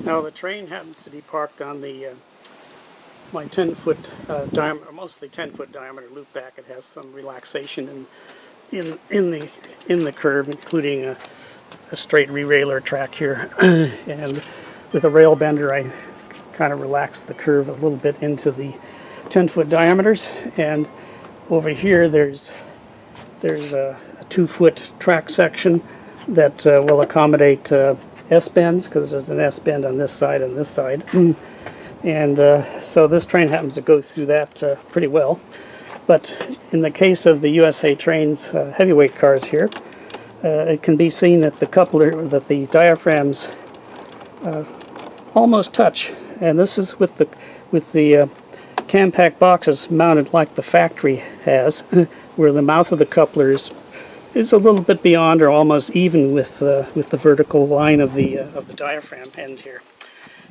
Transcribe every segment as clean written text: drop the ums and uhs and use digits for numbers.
Now the train happens to be parked on the my 10-foot diameter, mostly 10-foot diameter loop back. It has some relaxation in the curve, including a straight re-railer track here, and with a rail bender I kind of relaxed the curve a little bit into the 10-foot diameters. And over here there's a 2-foot track section that will accommodate S-bends, because there's an S-bend on this side and this side. And so this train happens to go through that pretty well. But in the case of the USA trains, heavyweight cars here, it can be seen that the diaphragms almost touch, and this is with the CamPac boxes mounted like the factory has, where the mouth of the coupler is a little bit beyond or almost even with the vertical line of the diaphragm end here.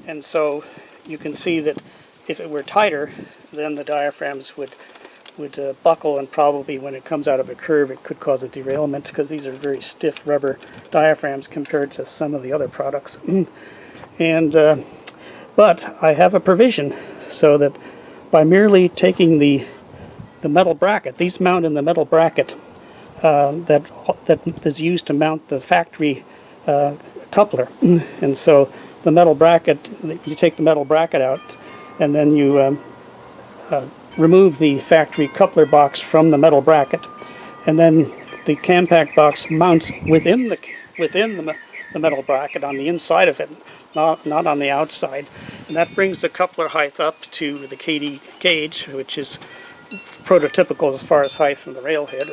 And so you can see that if it were tighter, then the diaphragms would buckle, and probably when it comes out of a curve it could cause a derailment, because these are very stiff rubber diaphragms compared to some of the other products. And but I have a provision so that by merely taking the metal bracket, these mount in the metal bracket that is used to mount the factory coupler. And so the metal bracket, you take the metal bracket out, and then you remove the factory coupler box from the metal bracket, and then the CamPac box mounts within the metal bracket on the inside of it, not on the outside. And that brings the coupler height up to the Kadee gauge, which is prototypical as far as height from the railhead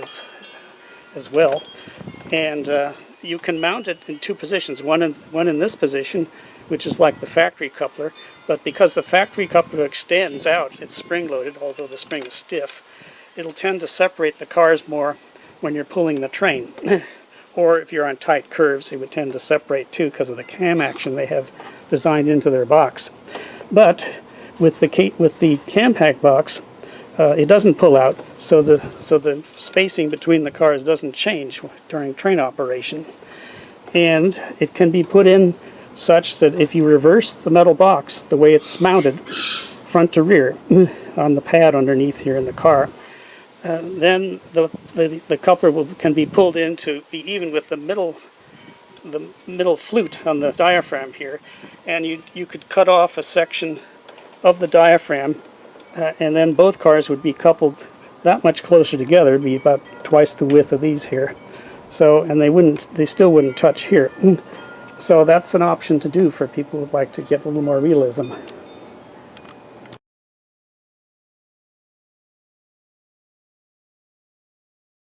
as well. And you can mount it in two positions, one in this position, which is like the factory coupler, but because the factory coupler extends out, it's spring-loaded, although the spring is stiff, it'll tend to separate the cars more when you're pulling the train. Or if you're on tight curves, it would tend to separate too, because of the cam action they have designed into their box. But with the CamPac box, it doesn't pull out, so the spacing between the cars doesn't change during train operation. And it can be put in such that if you reverse the metal box the way it's mounted, front to rear, on the pad underneath here in the car, then the coupler can be pulled in to be even with the middle flute on the diaphragm here, and you could cut off a section of the diaphragm, and then both cars would be coupled that much closer together. It'd be about twice the width of these here. So, and they still wouldn't touch here. So that's an option to do for people who would like to get a little more realism.